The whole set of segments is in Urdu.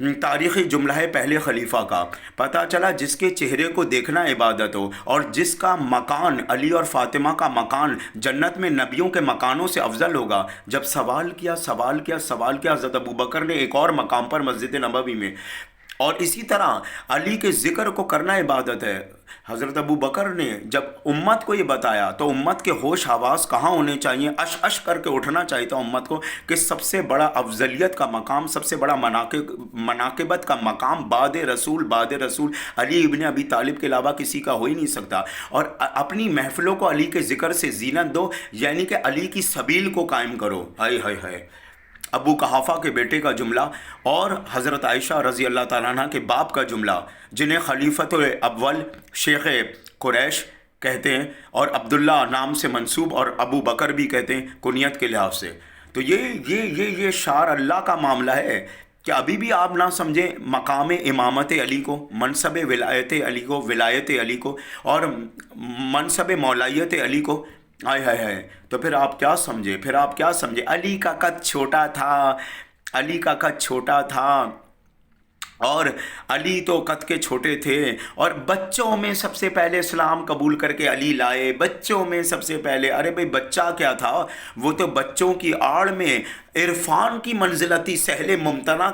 تاریخی جملہ ہے پہلے خلیفہ کا، پتہ چلا جس کے چہرے کو دیکھنا عبادت ہو اور جس کا مکان علی اور فاطمہ کا مکان جنت میں نبیوں کے مکانوں سے افضل ہوگا۔ جب سوال کیا حضرت ابوبکر نے ایک اور مقام پر مسجد نبوی میں، اور اسی طرح علی کے ذکر کو کرنا عبادت ہے۔ حضرت ابوبکر نے جب امت کو یہ بتایا تو امت کے ہوش حواس کہاں ہونے چاہیے، اش کر کے اٹھنا چاہیے تھا امت کو کہ سب سے بڑا افضلیت کا مقام، سب سے بڑا مناقبت کا مقام بعد رسول علی ابن ابی طالب کے علاوہ کسی کا ہو ہی نہیں سکتا۔ اور اپنی محفلوں کو علی کے ذکر سے زینت دو، یعنی کہ علی کی سبیل کو قائم کرو۔ ہائے ہائے ہائے، ابو قحافہ کے بیٹے کا جملہ اور حضرت عائشہ رضی اللہ تعالیٰ عنہ کے باپ کا جملہ، جنہیں خلیفۃ الاول شیخ قریش کہتے ہیں اور عبداللہ نام سے منسوب اور ابو بکر بھی کہتے ہیں کنیت کے لحاظ سے، تو یہ شعار اللہ کا معاملہ ہے کہ ابھی بھی آپ نہ سمجھیں مقام امامت علی کو، منصب ولایت علی کو اور منصب مولائیت علی کو، آئے ہائے ہائے، تو پھر آپ کیا سمجھے؟ علی کا قد چھوٹا تھا اور علی تو قد کے چھوٹے تھے، اور بچوں میں سب سے پہلے اسلام قبول کر کے علی لائے، بچوں میں سب سے پہلے۔ ارے بھئی بچہ کیا تھا، وہ تو بچوں کی آڑ میں عرفان کی منزلتی سہل ممتنع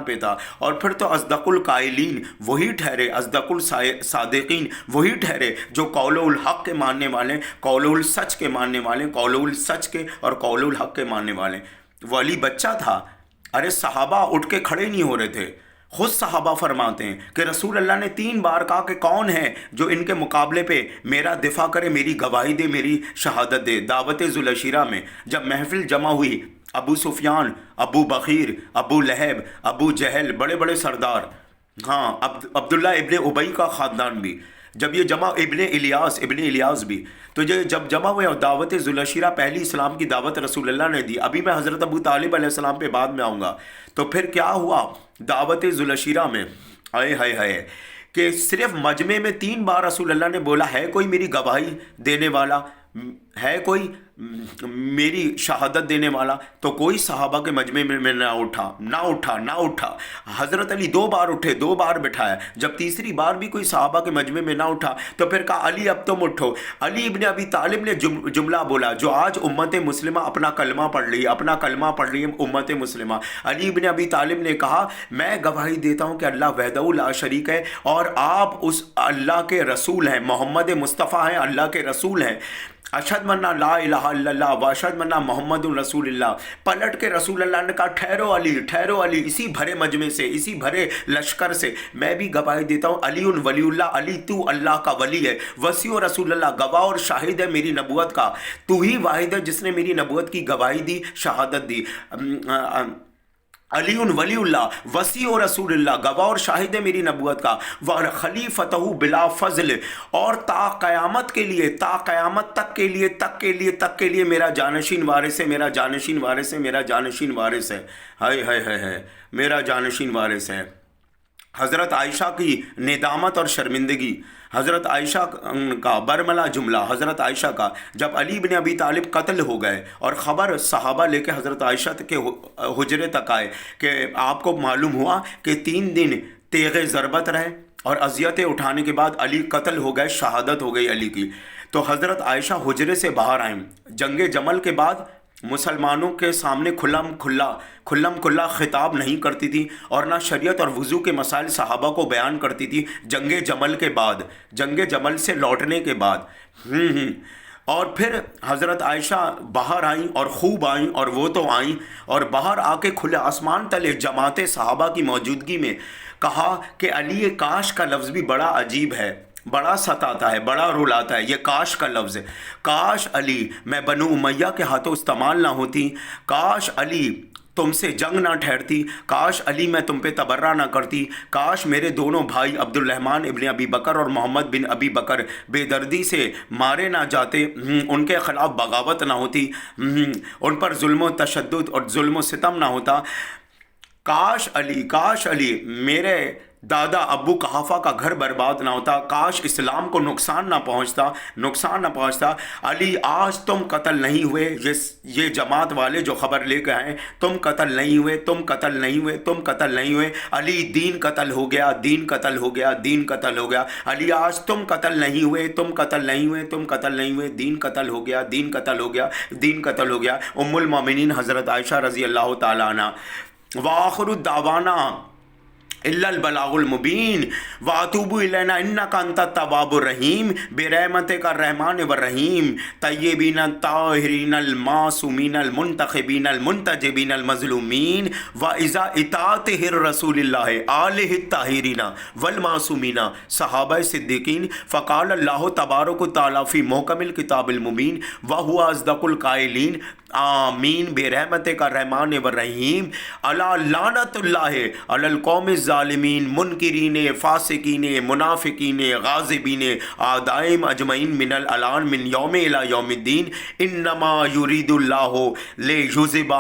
پہ تھا، اور پھر تو اصدق القائلین وہی ٹھہرے، اصدق الصادقین وہی ٹھہرے جو قول الحق کے ماننے والے، قول السچ کے ماننے والے، قول السچ کے اور قول الحق کے ماننے والے۔ وہ علی بچہ تھا، ارے صحابہ اٹھ کے کھڑے نہیں ہو رہے تھے۔ خود صحابہ فرماتے ہیں کہ رسول اللہ نے 3 بار کہا کہ کون ہے جو ان کے مقابلے پہ میرا دفاع کرے، میری گواہی دے، میری شہادت دے۔ دعوت ذوالعشیرہ میں جب محفل جمع ہوئی، ابو سفیان، ابو بخیر، ابو لہب، ابو جہل، بڑے بڑے سردار، ہاں عبداللہ ابن ابی کا خاندان بھی، جب یہ جمع، ابن الیاس بھی، تو یہ جب جمع ہوئے اور دعوت ذوالعشیرہ پہلی اسلام کی دعوت رسول اللہ نے دی۔ ابھی میں حضرت ابو طالب علیہ السلام پہ بعد میں آؤں گا۔ تو پھر کیا ہوا دعوت ذوالعشیرہ میں، ہائے ہائے ہائے، کہ صرف مجمع میں 3 بار رسول اللہ نے بولا ہے کوئی میری گواہی دینے والا، ہے کوئی میری شہادت دینے والا، تو کوئی صحابہ کے مجمع میں نہ اٹھا۔ حضرت علی 2 بار اٹھے، 2 بار بٹھایا، جب تیسری بار بھی کوئی صحابہ کے مجمع میں نہ اٹھا تو پھر کہا علی اب تم اٹھو۔ علی ابن ابی طالب نے جملہ بولا جو آج امت مسلمہ اپنا کلمہ پڑھ رہی ہے امت مسلمہ۔ علی ابن ابی طالب نے کہا میں گواہی دیتا ہوں کہ اللہ وحدہ لا شریک ہے اور آپ اس اللہ کے رسول ہیں، محمد مصطفیٰ ہیں، اللہ کے رسول ہیں۔ اشہد من لا الہ الا اللہ واشہد من محمد رسول اللہ۔ پلٹ کے رسول اللہ نے کہا ٹھہرو علی، اسی بھرے مجمع سے، اسی بھرے لشکر سے میں بھی گواہی دیتا ہوں علی ولی اللہ، علی تو اللہ کا ولی ہے، وسیع رسول اللہ گواہ اور شاہد ہے میری نبوت کا، تو ہی واحد ہے جس نے میری نبوت کی گواہی دی، شہادت دی۔ علی ولی اللہ وسیع رسول اللہ گواہ اور شاہد ہے میری نبوت کا، خلیفتہ بلا فضل، اور تا قیامت تک کے لیے میرا جانشین وارث ہے، ہائے ہائے ہائے، میرا جانشین وارث ہے۔ حضرت عائشہ کی ندامت اور شرمندگی، حضرت عائشہ کا برملا جملہ، حضرت عائشہ کا جب علی بن ابی طالب قتل ہو گئے اور خبر صحابہ لے کے حضرت عائشہ کے حجرے تک آئے کہ آپ کو معلوم ہوا کہ 3 دن تیغ ضربت رہے اور اذیتیں اٹھانے کے بعد علی قتل ہو گئے، شہادت ہو گئی علی کی، تو حضرت عائشہ حجرے سے باہر آئیں۔ جنگ جمل کے بعد مسلمانوں کے سامنے کھلم کھلا خطاب نہیں کرتی تھی اور نہ شریعت اور وضو کے مسائل صحابہ کو بیان کرتی تھی۔ جنگ جمل سے لوٹنے کے بعد اور پھر حضرت عائشہ باہر آئیں اور خوب آئیں، اور وہ تو آئیں اور باہر آ کے کھلے آسمان تلے جماعت صحابہ کی موجودگی میں کہا کہ علی کاش کا لفظ بھی بڑا عجیب ہے، بڑا ستاتا ہے، بڑا رلاتا ہے، یہ کاش کا لفظ ہے۔ کاش علی میں بنو امیہ کے ہاتھوں استعمال نہ ہوتی، کاش علی تم سے جنگ نہ ٹھہرتی، کاش علی میں تم پہ تبرہ نہ کرتی، کاش میرے دونوں بھائی عبد الرحمن ابن ابی بکر اور محمد بن ابی بکر بے دردی سے مارے نہ جاتے، ان کے خلاف بغاوت نہ ہوتی، ان پر ظلم و تشدد اور ظلم و ستم نہ ہوتا۔ کاش علی میرے دادا ابو قحافہ کا گھر برباد نہ ہوتا، کاش اسلام کو نقصان نہ پہنچتا. علی آج تم قتل نہیں ہوئے، یہ جماعت والے جو خبر لے کے آئے تم قتل نہیں ہوئے. علی دین قتل ہو گیا. علی آج تم قتل نہیں ہوئے، دین قتل ہو گیا. ام المومنین حضرت عائشہ رضی اللہ تعالیٰ عنہ. وآخر الدعوانا الا البلاغ المبین واتوبوا الینا انک انت التواب الرحیم برحمتک الرحمن الرحیم طیبین الطاہرین المعصومین المنتخبین المنتجبین المظلومین واذا اطاعت الرسول اللہ آلہ الطاہرین والمعصومین صحابہ صدیقین فقال اللہ تبارک و تعالی فی محکم الکتاب المبین وہو اصدق القائلین آمین برحمتک الرحمن الرحیم الا لعنت اللہ علی القوم الظالمین منکرین فاسقین منافقین غاضبین اعدائم اجمعین من الان من یوم الی یوم الدین انما یرید اللہ لیذہب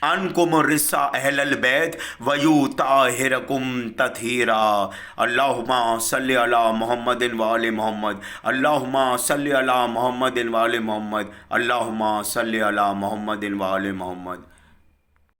عنکم الرجس اہل البیت ویطہرکم تطہیرا. اللہم صلی علی محمد وآل محمد. اللہم صلی علی محمد وآل محمد. اللہم صلی علی محمد وآل محمد.